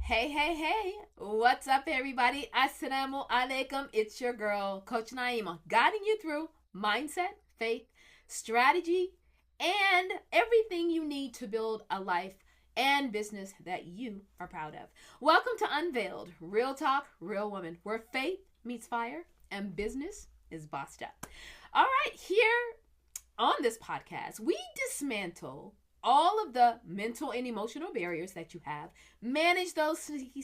Hey, hey, hey. What's up, everybody? Assalamu alaikum. It's your girl, Coach Naima, guiding you through mindset, faith, strategy, and everything you need to build a life and business that you are proud of. Welcome to Unveiled, real talk, real woman, where faith meets fire and business is bossed up. All right, here on this podcast, we dismantle all of the mental and emotional barriers that you have, manage those sneaky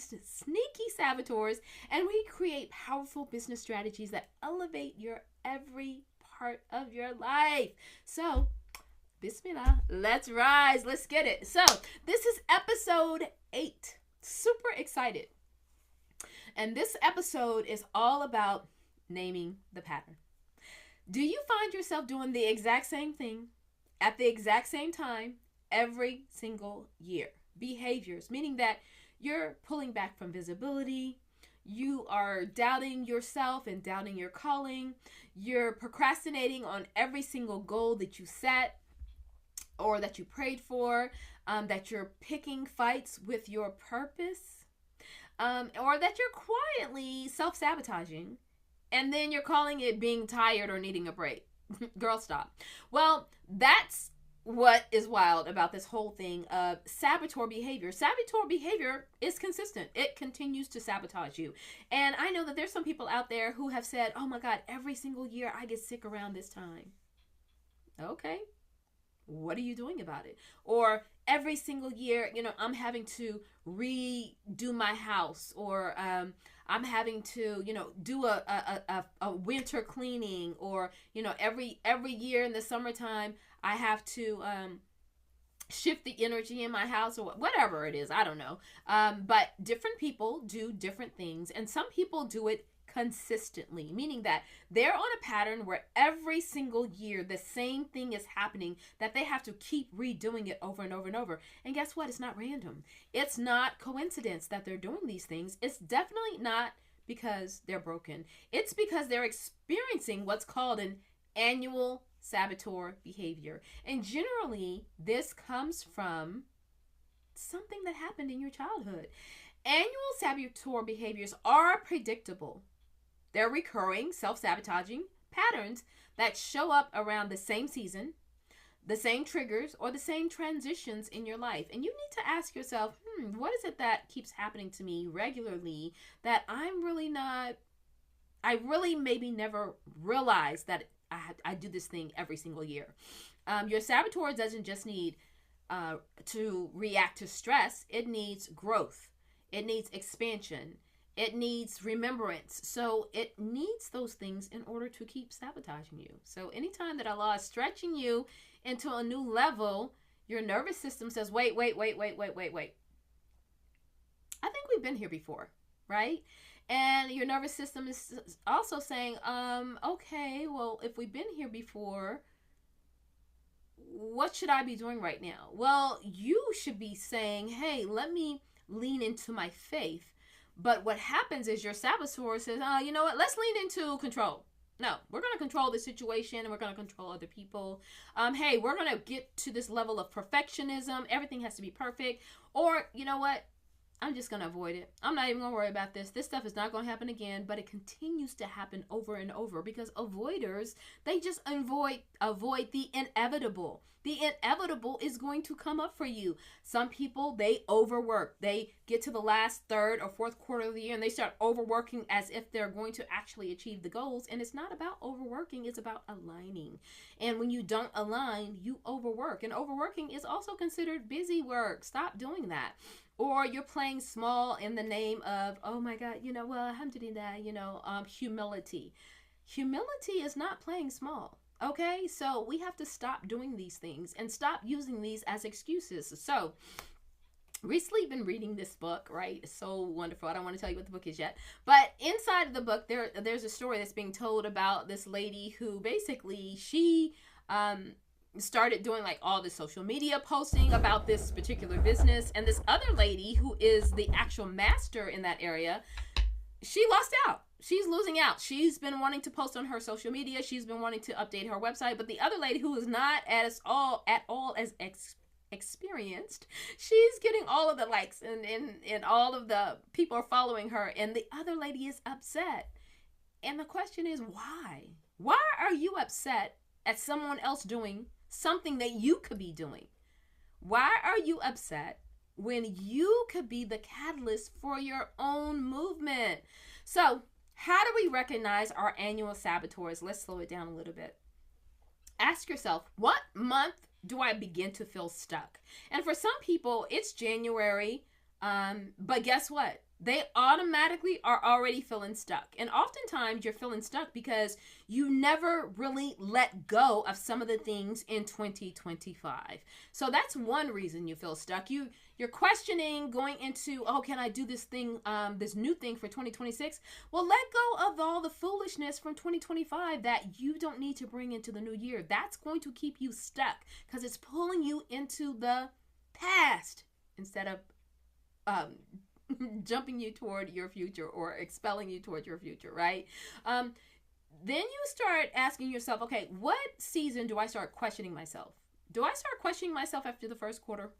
saboteurs, and we create powerful business strategies that elevate your every part of your life. So, Bismillah, let's rise. Let's get it. So, this is episode 8. Super excited. And this episode is all about naming the pattern. Do you find yourself doing the exact same thing at the exact same time every single year? Behaviors, meaning that you're pulling back from visibility, you are doubting yourself and doubting your calling, you're procrastinating on every single goal that you set or that you prayed for, that you're picking fights with your purpose, or that you're quietly self-sabotaging, and then you're calling it being tired or needing a break. Girl, stop. Well, that's what is wild about this whole thing of saboteur behavior. Saboteur behavior is consistent. It continues to sabotage you. And I know that there's some people out there who have said, oh my God, every single year I get sick around this time. Okay. What are you doing about it? Or every single year, I'm having to redo my house, or I'm having to, do a winter cleaning, or, every year in the summertime, I have to shift the energy in my house, or whatever it is. I don't know. But different people do different things, and some people do it consistently, meaning that they're on a pattern where every single year the same thing is happening, that they have to keep redoing it over and over and over. And guess what? It's not random. It's not coincidence that they're doing these things. It's definitely not because they're broken. It's because they're experiencing what's called an annual saboteur behavior. And generally, this comes from something that happened in your childhood. Annual saboteur behaviors are predictable. They're recurring self-sabotaging patterns that show up around the same season, the same triggers, or the same transitions in your life. And you need to ask yourself, what is it that keeps happening to me regularly that I really maybe never realized that I do this thing every single year. Your saboteur doesn't just need to react to stress. It needs growth. It needs expansion. It needs remembrance. So it needs those things in order to keep sabotaging you. So anytime that Allah is stretching you into a new level, your nervous system says, wait. I think we've been here before, right? And your nervous system is also saying, okay, well, if we've been here before, what should I be doing right now? Well, you should be saying, hey, let me lean into my faith. But what happens is your saboteur says, you know what, let's lean into control. No, we're going to control the situation, and we're going to control other people. Hey, we're going to get to this level of perfectionism. Everything has to be perfect. Or, you know what? I'm just going to avoid it. I'm not even going to worry about this. This stuff is not going to happen again, but it continues to happen over and over because avoiders, they just avoid the inevitable. The inevitable is going to come up for you. Some people, they overwork. They get to the last third or fourth quarter of the year and they start overworking as if they're going to actually achieve the goals. And it's not about overworking. It's about aligning. And when you don't align, you overwork. And overworking is also considered busy work. Stop doing that. Or you're playing small in the name of, oh my God, alhamdulillah, humility. Humility is not playing small. Okay, so we have to stop doing these things and stop using these as excuses. So recently been reading this book, right? It's so wonderful. I don't want to tell you what the book is yet, but inside of the book, there's a story that's being told about this lady who basically she started doing like all this social media posting about this particular business, and this other lady who is the actual master in that area, she lost out. She's losing out. She's been wanting to post on her social media. She's been wanting to update her website. But the other lady who is not at all as experienced. She's getting all of the likes and all of the people are following her, and the other lady is upset. And the question is, why? Why are you upset at someone else doing something that you could be doing? Why are you upset when you could be the catalyst for your own movement? So, how do we recognize our annual saboteurs? Let's slow it down a little bit. Ask yourself, what month do I begin to feel stuck? And for some people, it's January. But guess what? They automatically are already feeling stuck. And oftentimes you're feeling stuck because you never really let go of some of the things in 2025. So that's one reason you feel stuck. You're questioning going into, oh, can I do this thing, this new thing for 2026? Well, let go of all the foolishness from 2025 that you don't need to bring into the new year. That's going to keep you stuck because it's pulling you into the past instead of jumping you toward your future or expelling you toward your future, right? Then you start asking yourself, okay, what season do I start questioning myself? Do I start questioning myself after the first quarter?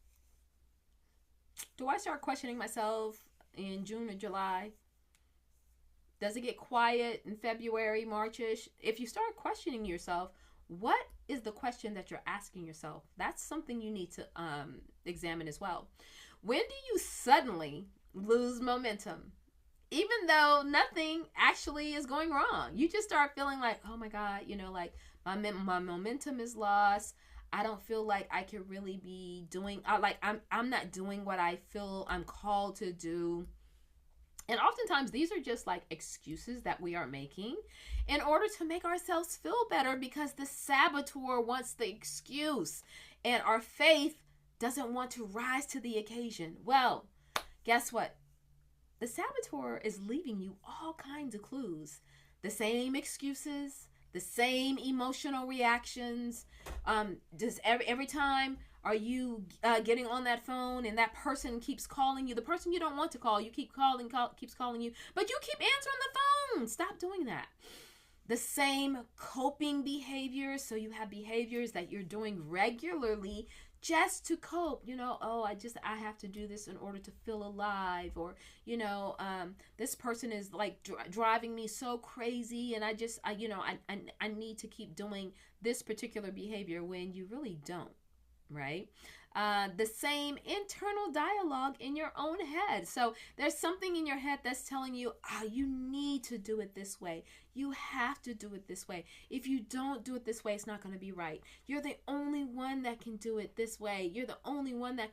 Do I start questioning myself in June or July? Does it get quiet in February, March-ish? If you start questioning yourself, what is the question that you're asking yourself? That's something you need to examine as well. When do you suddenly lose momentum? Even though nothing actually is going wrong. You just start feeling like, oh my God, like my momentum is lost. I don't feel like I could really be doing, I'm not doing what I feel I'm called to do. And oftentimes these are just like excuses that we are making in order to make ourselves feel better because the saboteur wants the excuse and our faith doesn't want to rise to the occasion. Well, guess what? The saboteur is leaving you all kinds of clues. The same excuses, the same emotional reactions. Just every time are you getting on that phone and that person keeps calling you, the person you don't want to call, you keeps calling you, but you keep answering the phone. Stop doing that. The same coping behaviors. So you have behaviors that you're doing regularly just to cope, I have to do this in order to feel alive, or, this person is like driving me so crazy and I need to keep doing this particular behavior when you really don't, right? The same internal dialogue in your own head. So there's something in your head that's telling you, you need to do it this way. You have to do it this way. If you don't do it this way, it's not going to be right. You're the only one that can do it this way. You're the only one that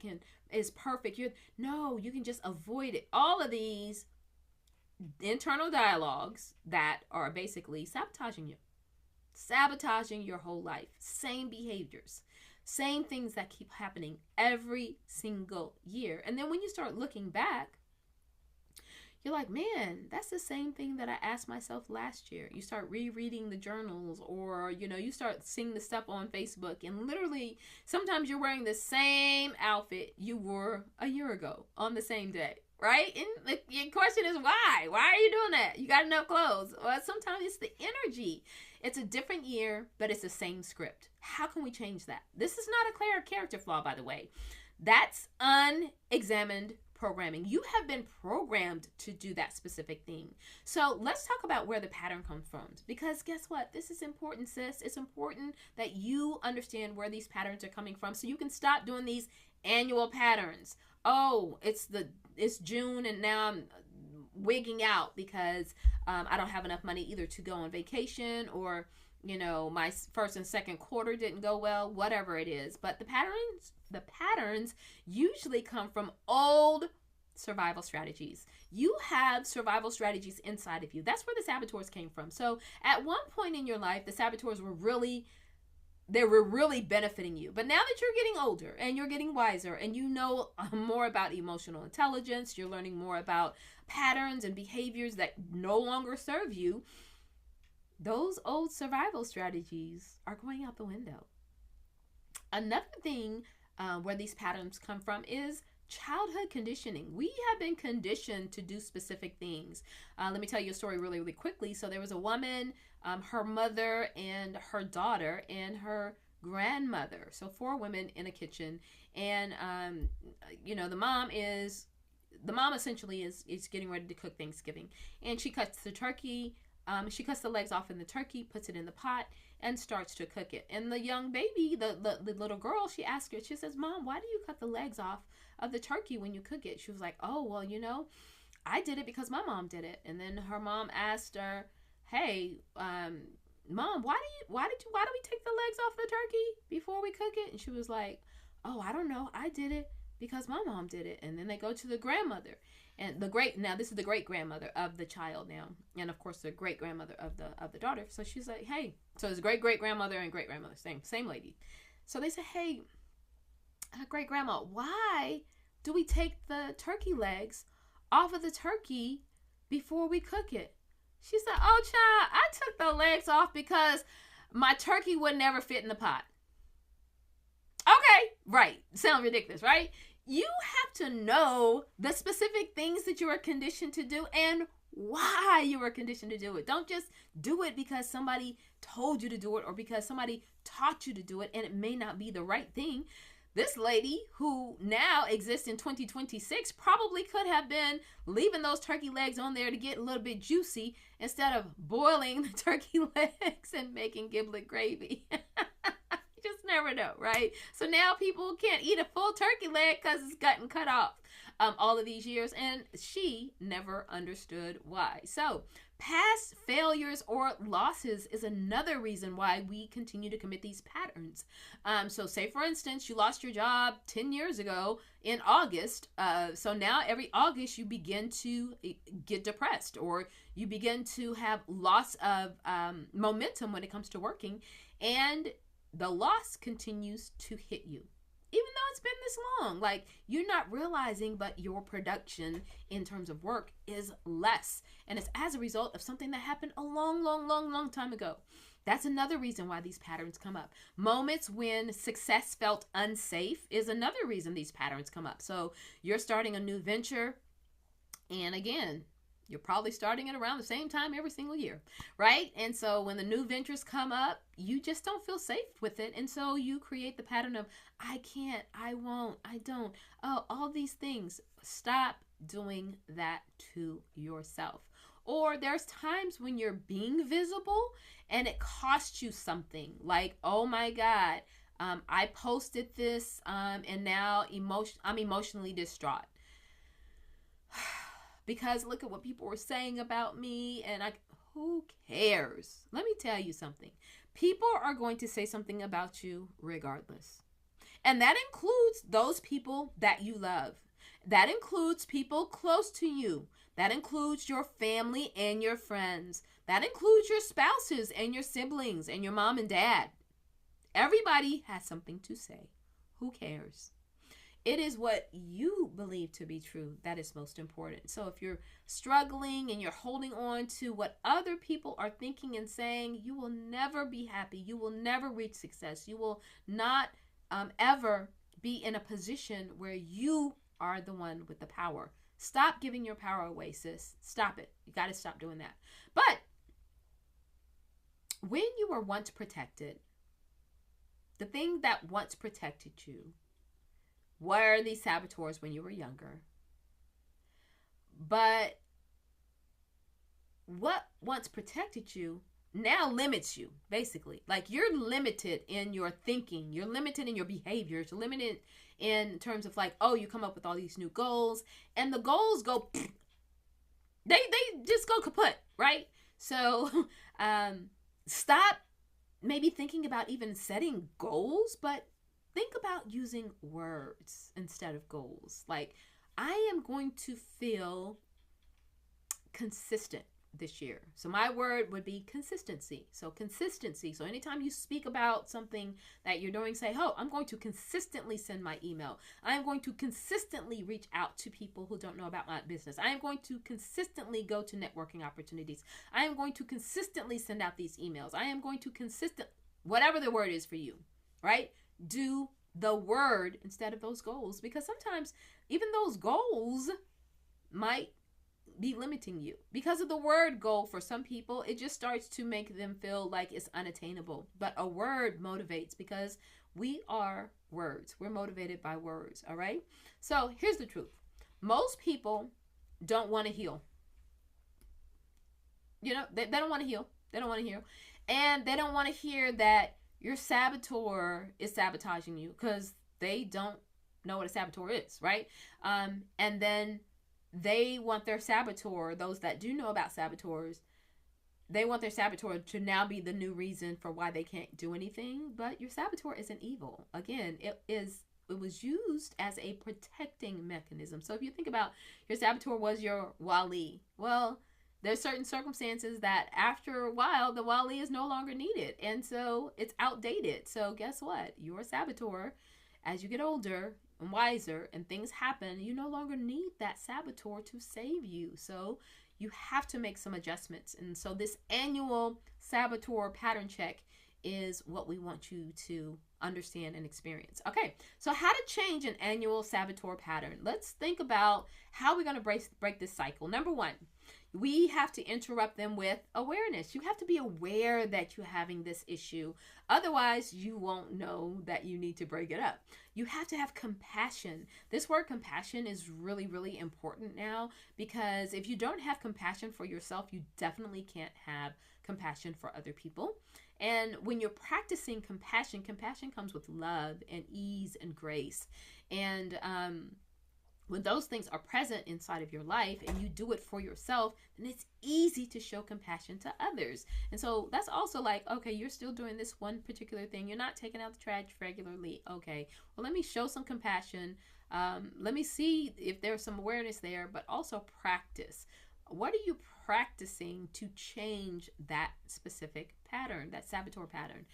is perfect. You can just avoid it. All of these internal dialogues that are basically sabotaging your whole life. Same behaviors. Same things that keep happening every single year. And then when you start looking back, you're like, man, that's the same thing that I asked myself last year. You start rereading the journals, or, you start seeing the stuff on Facebook, and literally sometimes you're wearing the same outfit you wore a year ago on the same day, right? And the question is, why? Why are you doing that? You got enough clothes. Well, sometimes it's the energy. It's a different year, but it's the same script. How can we change that? This is not a clear character flaw, by the way. That's unexamined programming. You have been programmed to do that specific thing. So let's talk about where the pattern comes from. Because guess what? This is important, sis. It's important that you understand where these patterns are coming from so you can stop doing these annual patterns. Oh, it's June and now I'm wigging out because I don't have enough money either to go on vacation, or my first and second quarter didn't go well, whatever it is. But the patterns usually come from old survival strategies. You have survival strategies inside of you. That's where the saboteurs came from. So at one point in your life, the saboteurs were really benefiting you. But now that you're getting older and you're getting wiser and you know more about emotional intelligence, you're learning more about patterns and behaviors that no longer serve you, those old survival strategies are going out the window. Another thing where these patterns come from is childhood conditioning. We have been conditioned to do specific things. Let me tell you a story really, really quickly. So there was a woman, her mother and her daughter and her grandmother. So 4 women in a kitchen, and the mom essentially is getting ready to cook Thanksgiving, and she cuts the turkey. She cuts the legs off in the turkey, puts it in the pot, and starts to cook it. And the young baby, the little girl, she asks her, she says, "Mom, why do you cut the legs off of the turkey when you cook it?" She was like, "Oh, well, I did it because my mom did it." And then her mom asked her, "Hey, Mom, why do we take the legs off the turkey before we cook it?" And she was like, "Oh, I don't know. I did it because my mom did it." And then they go to the grandmother, and now this is the great grandmother of the child now, and of course the great grandmother of the daughter. So she's like, "Hey," so it's great grandmother and great grandmother, same lady. So they say, "Hey, great grandma, why do we take the turkey legs off of the turkey before we cook it?" She said, "Oh, child, I took the legs off because my turkey would never fit in the pot." Okay, right. Sounds ridiculous, right? You have to know the specific things that you are conditioned to do and why you are conditioned to do it. Don't just do it because somebody told you to do it or because somebody taught you to do it and it may not be the right thing. This lady, who now exists in 2026, probably could have been leaving those turkey legs on there to get a little bit juicy instead of boiling the turkey legs and making giblet gravy. You just never know, right? So now people can't eat a full turkey leg because it's gotten cut off all of these years, and she never understood why. So past failures or losses is another reason why we continue to commit these patterns. So say, for instance, you lost your job 10 years ago in August. So now every August you begin to get depressed, or you begin to have loss of momentum when it comes to working, and the loss continues to hit you. Even though it's been this long, like, you're not realizing, but your production in terms of work is less. And it's as a result of something that happened a long time ago. That's another reason why these patterns come up. Moments when success felt unsafe is another reason these patterns come up. So you're starting a new venture, and again, you're probably starting it around the same time every single year, right? And so when the new ventures come up, you just don't feel safe with it. And so you create the pattern of, I can't, I won't, I don't. Oh, all these things. Stop doing that to yourself. Or there's times when you're being visible and it costs you something. Like, oh my God, I posted this and now I'm emotionally distraught. Because look at what people were saying about me, and who cares? Let me tell you something. People are going to say something about you regardless. And that includes those people that you love. That includes people close to you. That includes your family and your friends. That includes your spouses and your siblings and your mom and dad. Everybody has something to say. Who cares? It is what you believe to be true that is most important. So if you're struggling and you're holding on to what other people are thinking and saying, you will never be happy. You will never reach success. You will not ever be in a position where you are the one with the power. Stop giving your power away, sis. Stop it. You got to stop doing that. But when you were once protected, the thing that once protected you were these saboteurs when you were younger. But what once protected you now limits you, basically. Like, you're limited in your thinking. You're limited in your behaviors. You're limited in terms of, like, oh, you come up with all these new goals. And the goals go, they just go kaput, right? So stop maybe thinking about even setting goals, but think about using words instead of goals. Like, I am going to feel consistent this year. So my word would be consistency. So consistency. So anytime you speak about something that you're doing, say, oh, I'm going to consistently send my email. I'm going to consistently reach out to people who don't know about my business. I am going to consistently go to networking opportunities. I am going to consistently send out these emails. I am going to whatever the word is for you, right? Do the word instead of those goals, because sometimes even those goals might be limiting you. Because of the word goal, for some people, it just starts to make them feel like it's unattainable. But a word motivates, because we are words. We're motivated by words, all right? So here's the truth. Most people don't want to heal. You know, they don't want to heal. They don't want to heal. And they don't want to hear that your saboteur is sabotaging you, because they don't know what a saboteur is, right? And then they want their saboteur, those that do know about saboteurs, they want their saboteur to now be the new reason for why they can't do anything. But your saboteur isn't evil. Again, it was used as a protecting mechanism. So if you think about, your saboteur was your wali. Well, there's certain circumstances that after a while, the wali is no longer needed. And so it's outdated. So guess what? Your saboteur, as you get older and wiser and things happen, you no longer need that saboteur to save you. So you have to make some adjustments. And so this annual saboteur pattern check is what we want you to understand and experience. Okay, so how to change an annual saboteur pattern. Let's think about how we're going to break this cycle. Number one, we have to interrupt them with awareness. You have to be aware that you're having this issue. Otherwise, you won't know that you need to break it up. You have to have compassion. This word compassion is really, really important now, because if you don't have compassion for yourself, you definitely can't have compassion for other people. And when you're practicing compassion, compassion comes with love and ease and grace. And when those things are present inside of your life and you do it for yourself, then it's easy to show compassion to others. And so that's also like, okay, you're still doing this one particular thing. You're not taking out the trash regularly. Okay, well, let me show some compassion. Let me see if there's some awareness there, but also practice. What are you practicing to change that specific pattern, that saboteur pattern?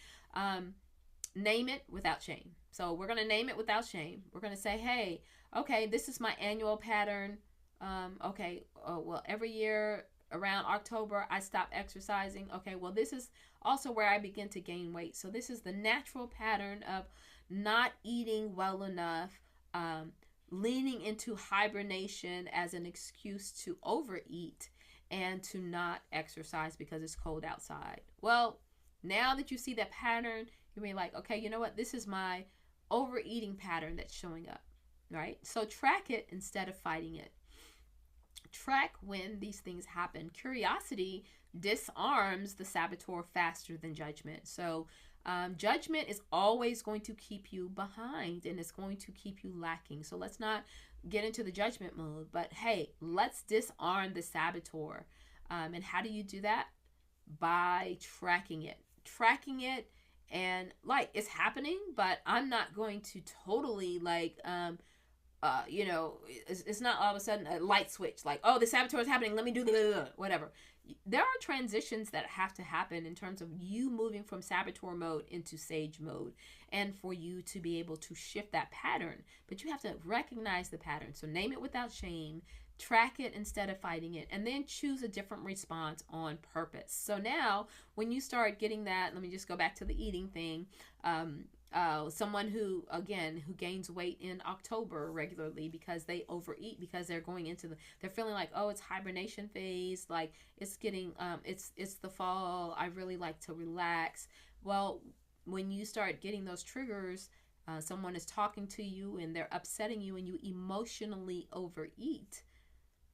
Name it without shame. So we're going to name it without shame. We're going to say, hey, okay, this is my annual pattern. Well, every year around October, I stop exercising. Okay, well, this is also where I begin to gain weight. So this is the natural pattern of not eating well enough, leaning into hibernation as an excuse to overeat and to not exercise because it's cold outside. Well, now that you see that pattern, you'll be like, okay, you know what? This is my overeating pattern that's showing up, right? So track it instead of fighting it. Track when these things happen. Curiosity disarms the saboteur faster than judgment. So judgment is always going to keep you behind, and it's going to keep you lacking. So let's not get into the judgment mode, but hey, let's disarm the saboteur. And how do you do that? By tracking it. And like, it's happening, but I'm not going to totally like, it's not all of a sudden a light switch, like, oh, the saboteur is happening, let me do the whatever. There are transitions that have to happen in terms of you moving from saboteur mode into sage mode, and for you to be able to shift that pattern. But you have to recognize the pattern. So name it without shame, track it instead of fighting it, and then choose a different response on purpose. So now when you start getting that, let me just go back to the eating thing. Someone who gains weight in October regularly because they overeat, because they're going into they're feeling like, oh, it's hibernation phase, like it's getting, it's the fall, I really like to relax. Well, when you start getting those triggers, someone is talking to you and they're upsetting you and you emotionally overeat,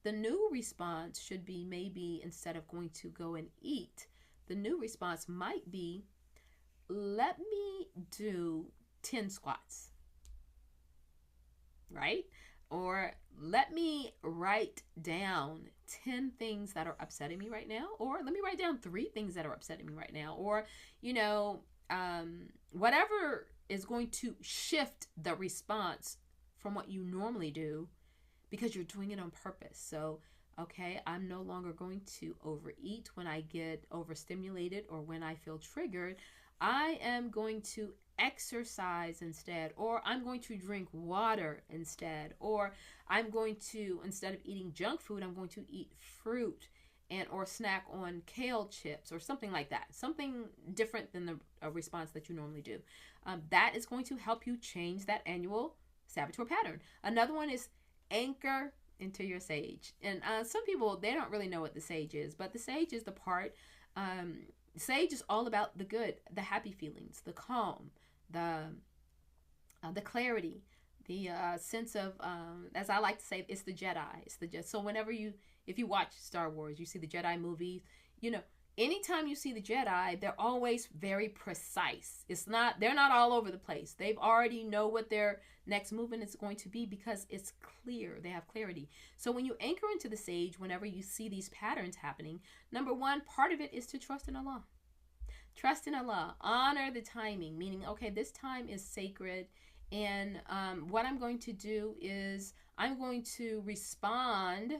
the new response should be, maybe instead of going to go and eat, the new response might be, let me do 10 squats, right? Or let me write down 10 things that are upsetting me right now. Or let me write down 3 things that are upsetting me right now. Or, whatever is going to shift the response from what you normally do, because you're doing it on purpose. So, okay, I'm no longer going to overeat when I get overstimulated or when I feel triggered. I am going to exercise instead, or I'm going to drink water instead, or I'm going to, instead of eating junk food, I'm going to eat fruit or snack on kale chips or something like that. Something different than the response that you normally do. That is going to help you change that annual saboteur pattern. Another one is anchor into your sage. And some people, they don't really know what the sage is, but the sage is the part. Sage is all about the good, the happy feelings, the calm, the clarity, the sense of, as I like to say, it's the Jedi. It's the Jedi. So whenever if you watch Star Wars, you see the Jedi movies, you know, anytime you see the Jedi, they're always very precise. They're not all over the place. They've already know what their next movement is going to be because it's clear. They have clarity. So when you anchor into the sage, whenever you see these patterns happening, number one, part of it is to trust in Allah. Trust in Allah. Honor the timing, meaning, okay, this time is sacred. And what I'm going to do is I'm going to respond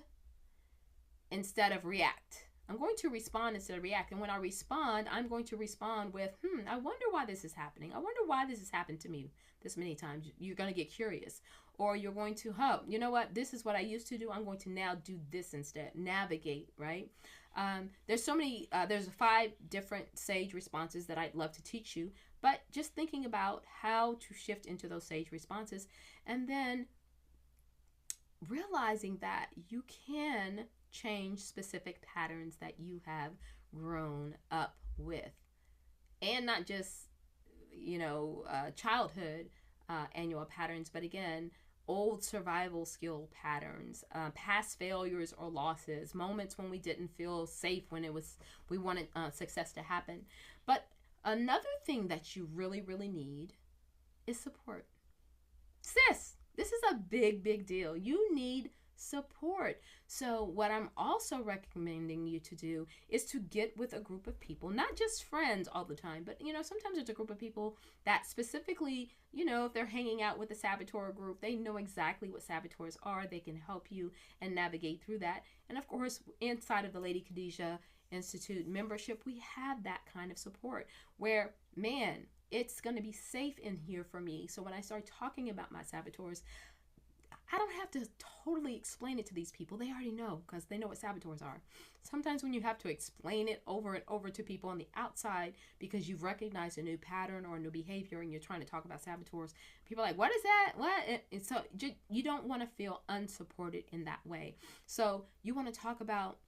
instead of react. I'm going to respond instead of react. And when I respond, I'm going to respond with, I wonder why this is happening. I wonder why this has happened to me this many times. You're going to get curious. Or you're going to, you know what? This is what I used to do. I'm going to now do this instead. Navigate, right? There's so many, there's 5 different sage responses that I'd love to teach you. But just thinking about how to shift into those sage responses. And then realizing that you can change specific patterns that you have grown up with, and not just childhood annual patterns, but again, old survival skill patterns, past failures or losses, moments when we didn't feel safe, when we wanted success to happen. But another thing that you really, really need is support. Sis, this is a big deal. You need support. So what I'm also recommending you to do is to get with a group of people, not just friends all the time, but sometimes it's a group of people that specifically, if they're hanging out with a saboteur group, they know exactly what saboteurs are. They can help you and navigate through that. And of course, inside of the Lady Khadijah Institute membership, we have that kind of support where, man, it's going to be safe in here for me. So when I start talking about my saboteurs, I don't have to totally explain it to these people. They already know because they know what saboteurs are. Sometimes when you have to explain it over and over to people on the outside because you've recognized a new pattern or a new behavior and you're trying to talk about saboteurs, people are like, what is that? What? And so you don't want to feel unsupported in that way. So you want to talk about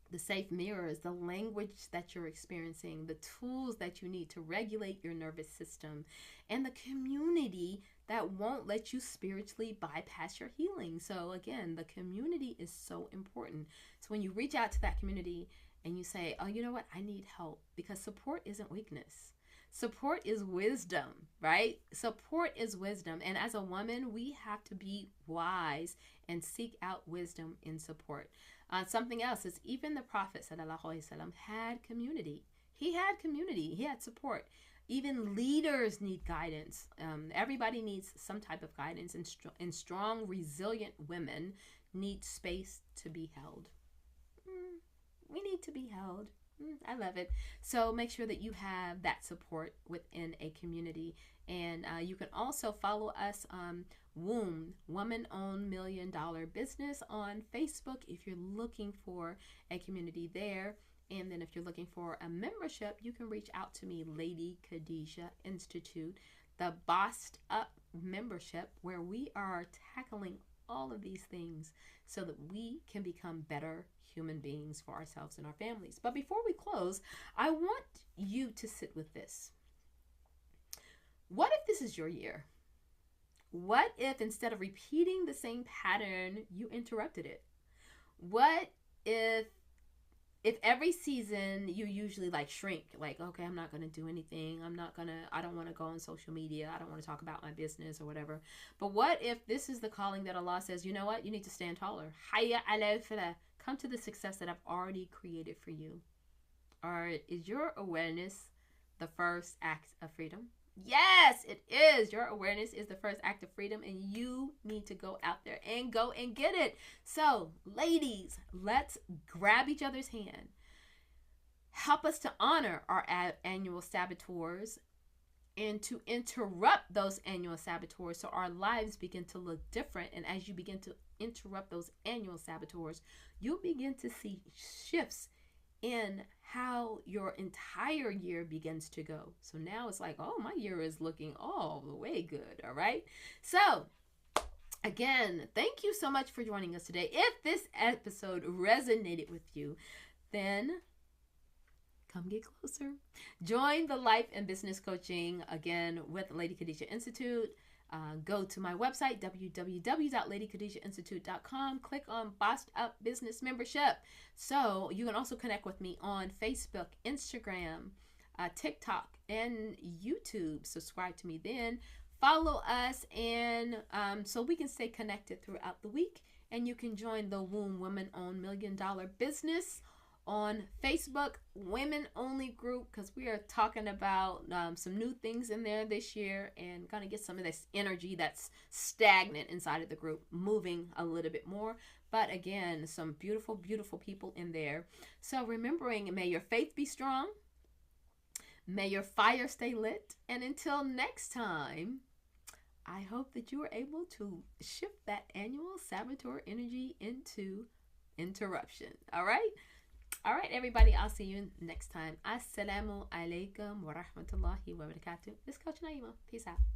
the safe mirrors, the language that you're experiencing, the tools that you need to regulate your nervous system, and the community that won't let you spiritually bypass your healing. So again, the community is so important. So when you reach out to that community and you say, oh, you know what? I need help, because support isn't weakness. Support is wisdom, right? Support is wisdom. And as a woman, we have to be wise and seek out wisdom in support. Something else is even the Prophet ﷺ had community. He had community. He had support. Even leaders need guidance. Everybody needs some type of guidance, and strong, resilient women need space to be held. We need to be held. I love it. So make sure that you have that support within a community. And you can also follow us on Woman-Owned $1 Million Business on Facebook if you're looking for a community there. And then if you're looking for a membership, you can reach out to me, Lady Khadijah Institute, the Bossed Up membership, where we are tackling all of these things so that we can become better human beings for ourselves and our families. But before we close, I want you to sit with this. What if this is your year? What if instead of repeating the same pattern, you interrupted it? What if every season you usually shrink, okay, I'm not going to do anything. I don't want to go on social media. I don't want to talk about my business or whatever. But what if this is the calling that Allah says, you know what? You need to stand taller. Hayya ala falah. Come to the success that I've already created for you. Or is your awareness the first act of freedom? Yes, it is. Your awareness is the first act of freedom, and you need to go out there and go and get it. So, ladies, let's grab each other's hand. Help us to honor our annual saboteurs and to interrupt those annual saboteurs so our lives begin to look different. And as you begin to interrupt those annual saboteurs, you'll begin to see shifts in how your entire year begins to go. So now it's like, oh, my year is looking all the way good. All right. So Again, thank you so much for joining us today. If this episode resonated with you, then come get closer. Join the life and business coaching again with Lady Khadijah Institute. Go to my website, www.ladykhadijahinstitute.com. Click on Bossed Up Business Membership. So you can also connect with me on Facebook, Instagram, TikTok, and YouTube. Subscribe to me then. Follow us, and so we can stay connected throughout the week. And you can join the Womb Women Own $1 Million Business on Facebook, women only group, because we are talking about some new things in there this year, and gonna get some of this energy that's stagnant inside of the group moving a little bit more. But again, some beautiful, beautiful people in there. So remembering, may your faith be strong, may your fire stay lit, and until next time, I hope that you are able to shift that annual saboteur energy into interruption. All right, everybody. I'll see you next time. Assalamu alaikum wa rahmatullahi wa barakatuh. This is Coach Naima. Peace out.